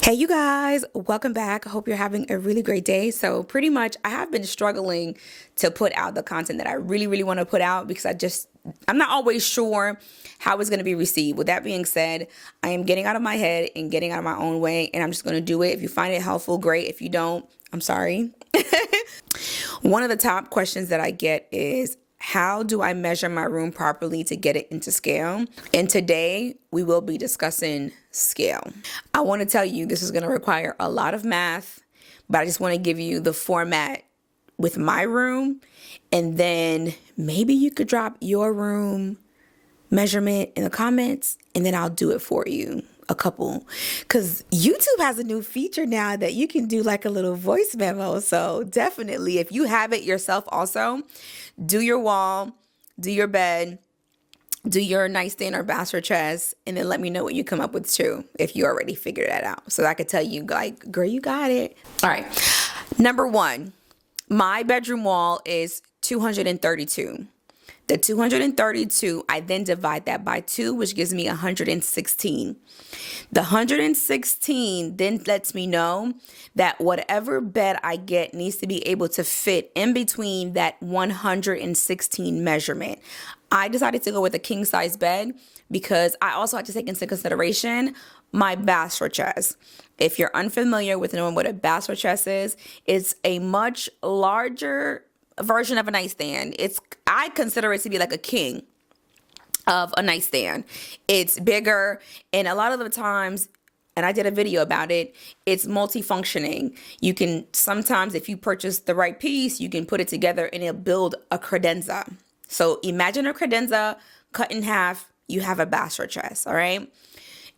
Hey you guys, welcome back. I hope you're having a really great day. So pretty much I have been struggling to put out the content that I really want to put out because I'm not always sure how it's going to be received. With that being said, I am getting out of my head and getting out of my own way, and I'm just going to do it. If you find it helpful, great. If you don't, I'm sorry. One of the top questions that I get is, how do I measure my room properly to get it into scale? And today we will be discussing scale. I want to tell you this is going to require a lot of math, but I just want to give you the format with my room, and then maybe you could drop your room measurement in the comments and then I'll do it for you. A couple, because YouTube has a new feature now that you can do like a little voice memo. So definitely, if you have it yourself also, do your wall, do your bed, do your nightstand or bachelor chest, and then let me know what you come up with too, if you already figured that out. So I could tell you, like, girl, you got it. All right. Number one, my bedroom wall is 232. The 232, I then divide that by 2, which gives me 116. The 116 then lets me know that whatever bed I get needs to be able to fit in between that 116 measurement. I decided to go with a king size bed because I also had to take into consideration my bachelor chest. If you're unfamiliar with knowing what a bachelor chest is, it's a much larger version of a nightstand. I consider it to be like a king of a nightstand. It's bigger, and a lot of the times, and I did a video about it, it's multifunctioning. You can sometimes, if you purchase the right piece, you can put it together and it'll build a credenza. So imagine a credenza cut in half, you have a bachelor chest, all right?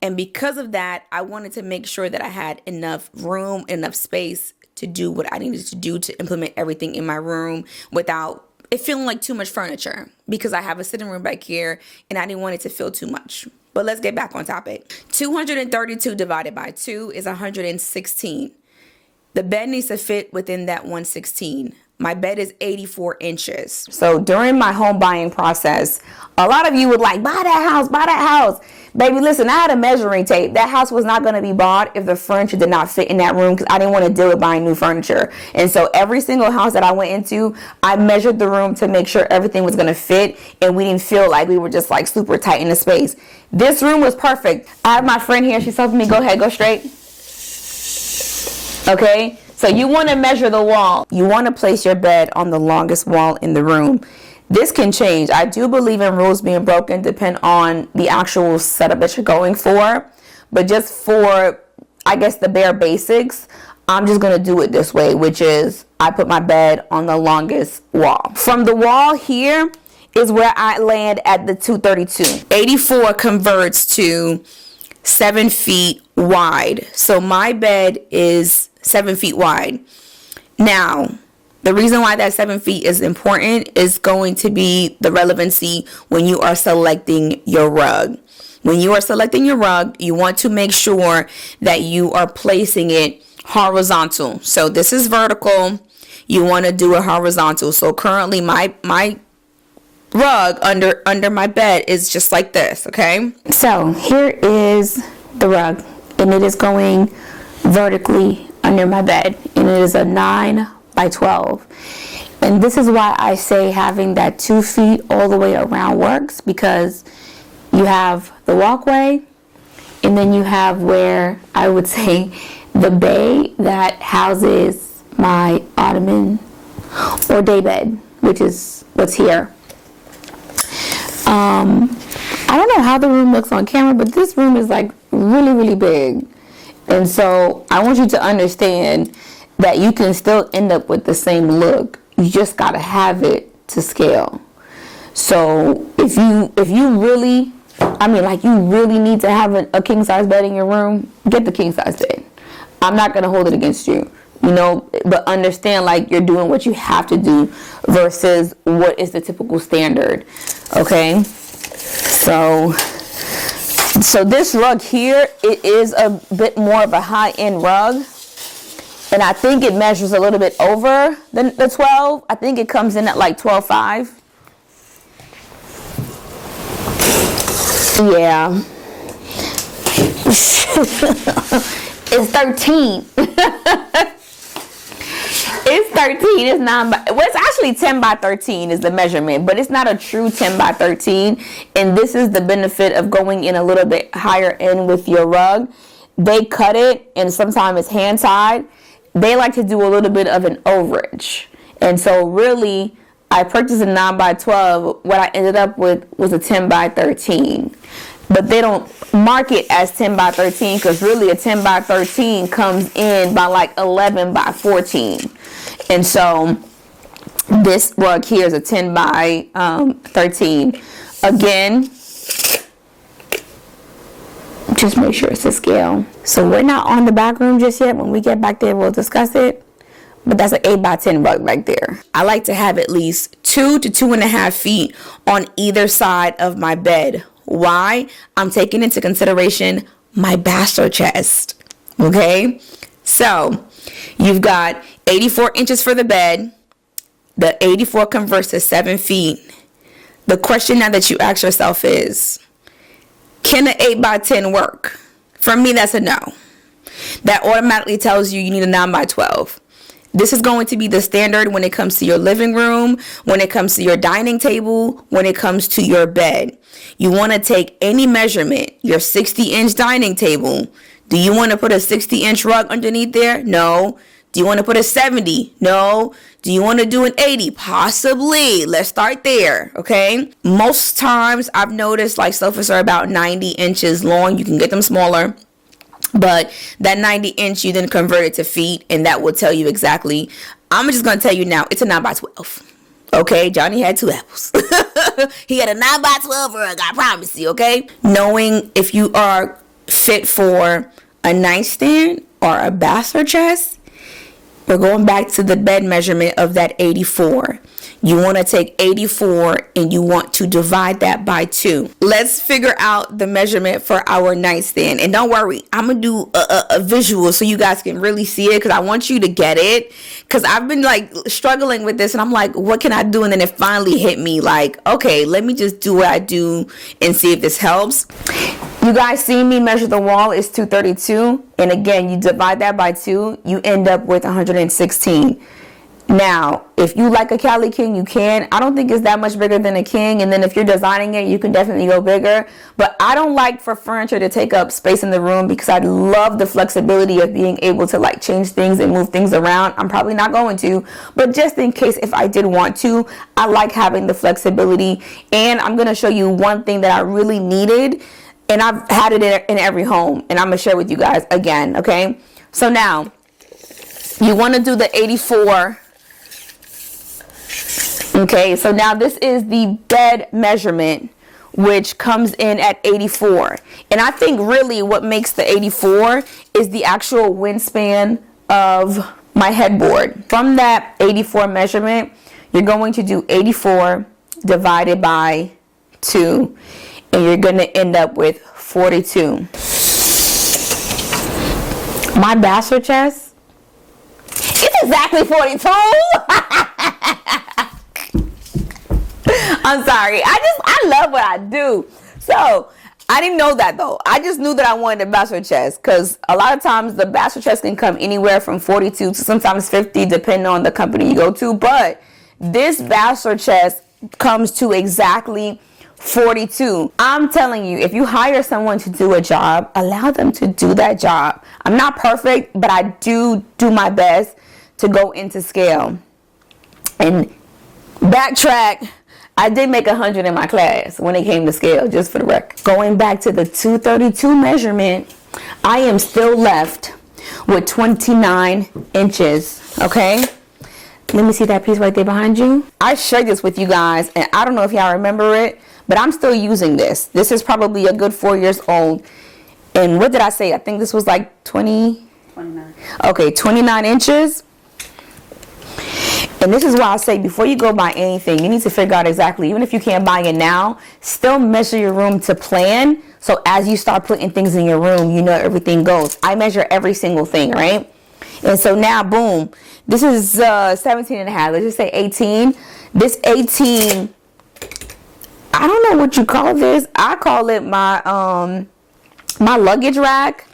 And because of that, I wanted to make sure that I had enough room, enough space to do what I needed to do to implement everything in my room without it feeling like too much furniture, because I have a sitting room back here and I didn't want it to feel too much. But let's get back on topic. 232 divided by 2 is 116. The bed needs to fit within that 116. My bed is 84 inches. So during my home buying process, a lot of you would like, buy that house, buy that house. Baby, listen, I had a measuring tape. That house was not going to be bought if the furniture did not fit in that room, because I didn't want to deal with buying new furniture. And so every single house that I went into, I measured the room to make sure everything was going to fit and we didn't feel like we were just like super tight in the space. This room was perfect. I have my friend here. She's helping me. Go ahead, go straight. Okay. So you want to measure the wall. You want to place your bed on the longest wall in the room. This can change. I do believe in rules being broken, depend on the actual setup that you're going for. But just for, I guess, the bare basics, I'm just going to do it this way, which is I put my bed on the longest wall. From the wall here is where I land at the 232. 84 converts to 7 feet wide. So my bed is 7 feet wide. Now, the reason why that 7 feet is important is going to be the relevancy when you are selecting your rug. When you are selecting your rug, you want to make sure that you are placing it horizontal. So this is vertical. You want to do it horizontal. So currently my rug under my bed is just like this, okay? So here is the rug, and it is going vertically under my bed, and it is a 9 by 12. And this is why I say having that 2 feet all the way around works, because you have the walkway, and then you have where I would say the bay that houses my ottoman or day bed, which is what's here. I don't know how the room looks on camera, but this room is like really big. And so I want you to understand that you can still end up with the same look. You just got to have it to scale. So if you really, you really need to have a king size bed in your room, get the king size bed. I'm not going to hold it against you, but understand like you're doing what you have to do versus what is the typical standard. Okay. So this rug here, it is a bit more of a high-end rug. And I think it measures a little bit over the 12. I think it comes in at like 12.5. Yeah. It's 13. It's 13. It's 9 by, well, it's actually 10 by 13 is the measurement, but it's not a true 10 by 13. And this is the benefit of going in a little bit higher in with your rug. They cut it, and sometimes it's hand tied. They like to do a little bit of an overage. And so really, I purchased a 9 by 12. What I ended up with was a 10 by 13. But they don't mark it as 10 by 13 because really a 10 by 13 comes in by like 11 by 14. And so this rug here is a 10 by 13. Again, just make sure it's to scale. So we're not on the back room just yet. When we get back there, we'll discuss it. But that's an 8 by 10 rug right there. I like to have at least 2 to 2.5 feet on either side of my bed. Why? I'm taking into consideration my bachelor chest. Okay? So you've got 84 inches for the bed. The 84 converts to 7 feet. The question now that you ask yourself is, can an 8 by 10 work? For me, that's a no. That automatically tells you need a 9 by 12. This is going to be the standard when it comes to your living room, when it comes to your dining table, when it comes to your bed. You want to take any measurement, your 60-inch dining table. Do you want to put a 60-inch rug underneath there? No. Do you want to put a 70? No. Do you want to do an 80? Possibly. Let's start there, okay? Most times I've noticed like sofas are about 90 inches long. You can get them smaller. But that 90 inch, you then convert it to feet, and that will tell you exactly. I'm just going to tell you now, it's a 9 by 12. Okay, Johnny had 2 apples. He had a 9 by 12 rug, I promise you, okay? Knowing if you are fit for a nightstand or a bachelor chest, we're going back to the bed measurement of that 84. You want to take 84 and you want to divide that by 2. Let's figure out the measurement for our nightstand. And don't worry, I'm going to do a visual so you guys can really see it because I want you to get it. Because I've been like struggling with this and I'm like, what can I do? And then it finally hit me like, okay, let me just do what I do and see if this helps. You guys see me measure the wall is 232. And again, you divide that by 2, you end up with 116. Now, if you like a Cali King, you can. I don't think it's that much bigger than a king. And then if you're designing it, you can definitely go bigger. But I don't like for furniture to take up space in the room because I love the flexibility of being able to like change things and move things around. I'm probably not going to. But just in case if I did want to, I like having the flexibility. And I'm going to show you one thing that I really needed. And I've had it in every home. And I'm going to share with you guys again. Okay. So now you want to do the 84. Okay, so now this is the bed measurement, which comes in at 84. And I think really what makes the 84 is the actual wingspan of my headboard. From that 84 measurement, you're going to do 84 divided by 2, and you're going to end up with 42. My bachelor chest, it's exactly 42. I'm sorry. I love what I do. So I didn't know that though. I just knew that I wanted a bachelor chest because a lot of times the bachelor chest can come anywhere from 42 to sometimes 50 depending on the company you go to. But this bachelor chest comes to exactly 42. I'm telling you, if you hire someone to do a job, allow them to do that job. I'm not perfect, but I do my best to go into scale. And backtrack, I did make 100 in my class when it came to scale, just for the record. Going back to the 232 measurement, I am still left with 29 inches, okay? Let me see that piece right there behind you. I shared this with you guys, and I don't know if y'all remember it, but I'm still using this. This is probably a good 4 years old. And what did I say? I think this was like 29. Okay, 29 inches. And this is why I say before you go buy anything, you need to figure out exactly, even if you can't buy it now, still measure your room to plan. So as you start putting things in your room, you know everything goes. I measure every single thing, right? And so now, boom, this is 17 and a half. Let's just say 18. This 18, I don't know what you call this. I call it my my luggage rack.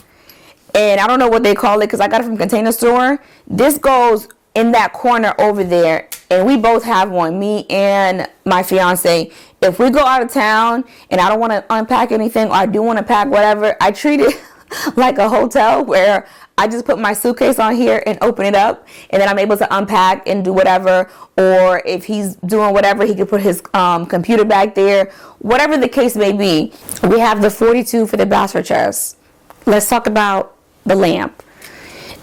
and I don't know what they call it because I got it from Container Store. This goes in that corner over there, and we both have one, me and my fiance. If we go out of town and I don't want to unpack anything, or I do want to pack whatever, I treat it like a hotel where I just put my suitcase on here and open it up, and then I'm able to unpack and do whatever. Or if he's doing whatever, he can put his computer back there, whatever the case may be. We have the 42 for the Bachelor chest. Let's talk about the lamp.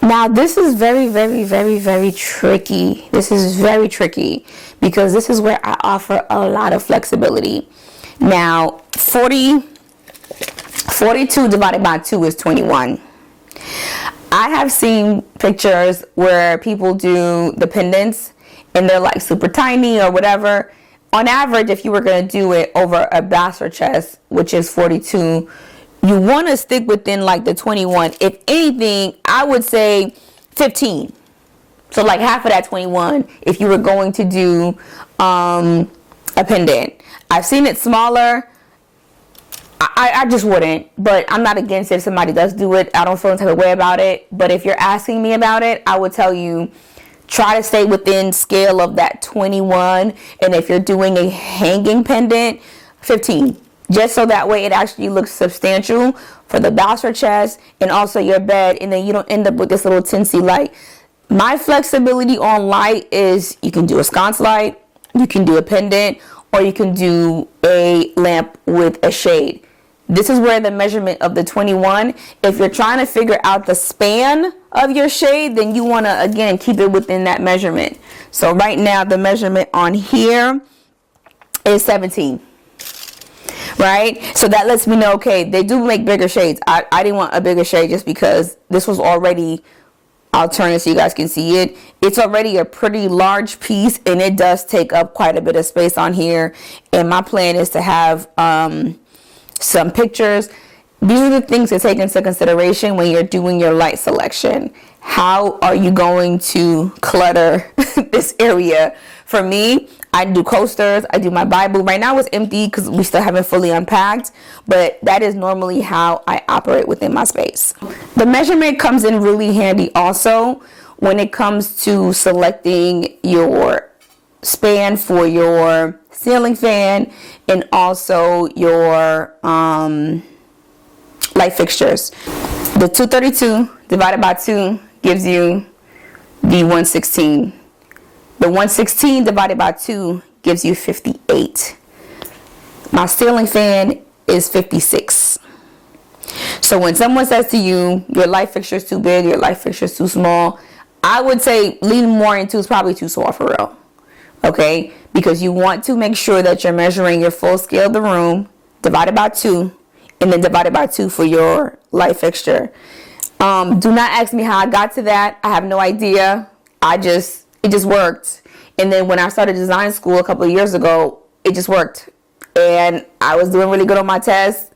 Now, this is very, very, very, very tricky. This is very tricky because this is where I offer a lot of flexibility. Now, 42 divided by 2 is 21. I have seen pictures where people do the pendants and they're like super tiny or whatever. On average, if you were going to do it over a Bachelor chest, which is 42, you want to stick within like the 21. If anything, I would say 15. So like half of that 21 if you were going to do a pendant. I've seen it smaller. I just wouldn't, but I'm not against it if somebody does do it. I don't feel any type of way about it. But if you're asking me about it, I would tell you try to stay within scale of that 21. And if you're doing a hanging pendant, 15. Just so that way it actually looks substantial for the Bachelor chest and also your bed, and then you don't end up with this little tinsy light. My flexibility on light is you can do a sconce light, you can do a pendant, or you can do a lamp with a shade. This is where the measurement of the 21, if you're trying to figure out the span of your shade, then you want to, again, keep it within that measurement. So right now, the measurement on here is 17. Right? So that lets me know, okay, they do make bigger shades. I didn't want a bigger shade just because this was already, I'll turn it so you guys can see it. It's already a pretty large piece, and it does take up quite a bit of space on here. And my plan is to have some pictures. These are the things to take into consideration when you're doing your light selection. How are you going to clutter this area? For me, I do coasters, I do my Bible. Right now it's empty because we still haven't fully unpacked, but that is normally how I operate within my space. The measurement comes in really handy also when it comes to selecting your span for your ceiling fan and also your light fixtures. The 232 divided by 2 gives you the 116. The 116 divided by 2 gives you 58. My ceiling fan is 56. So when someone says to you, your light fixture is too big, your light fixture is too small, I would say lean more into it's probably too small for real. Okay? Because you want to make sure that you're measuring your full scale of the room, divided by 2, and then divided by 2 for your light fixture. Do not ask me how I got to that. I have no idea. It just worked. And then when I started design school a couple of years ago, it just worked. And I was doing really good on my tests.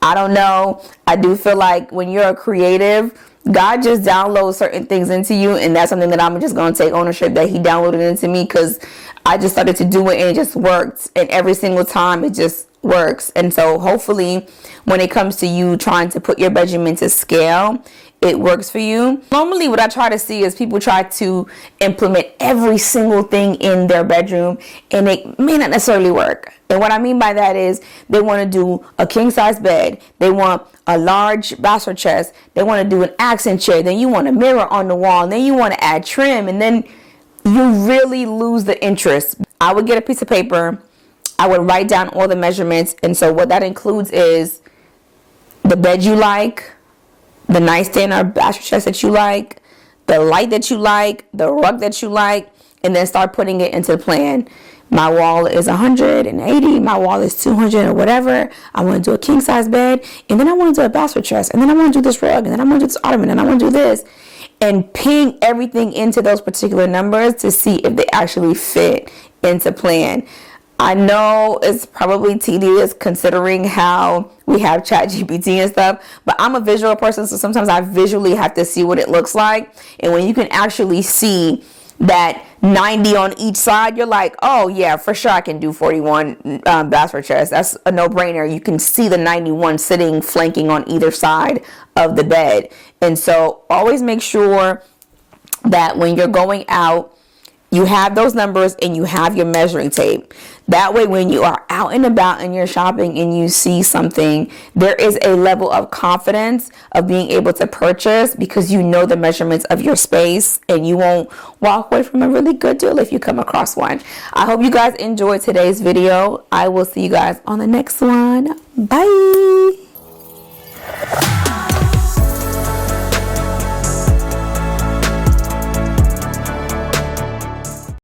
I don't know. I do feel like when you're a creative, God just downloads certain things into you. And that's something that I'm just going to take ownership that he downloaded into me, because I just started to do it and it just worked. And every single time it just works. And so hopefully when it comes to you trying to put your bedroom into scale, it works for you. Normally what I try to see is people try to implement every single thing in their bedroom, and it may not necessarily work. And what I mean by that is they want to do a king size bed, they want a large Bachelor chest, they want to do an accent chair, then you want a mirror on the wall, and then you want to add trim, and then you really lose the interest. I would get a piece of paper, I would write down all the measurements, and so what that includes is the bed you like, the nightstand or Bachelor chest that you like, the light that you like, the rug that you like, and then start putting it into the plan. My wall is 180, my wall is 200 or whatever. I want to do a king size bed, and then I want to do a Bachelor chest, and then I want to do this rug, and then I want to do this ottoman, and I want to do this. And ping everything into those particular numbers to see if they actually fit into plan. I know it's probably tedious considering how we have ChatGPT and stuff, but I'm a visual person, so sometimes I visually have to see what it looks like. And when you can actually see that 90 on each side, you're like, oh yeah, for sure I can do 41 Bachelor chairs. That's a no-brainer. You can see the 91 sitting flanking on either side of the bed. And so always make sure that when you're going out, you have those numbers and you have your measuring tape. That way, when you are out and about and you're shopping and you see something, there is a level of confidence of being able to purchase because you know the measurements of your space, and you won't walk away from a really good deal if you come across one. I hope you guys enjoyed today's video. I will see you guys on the next one. Bye.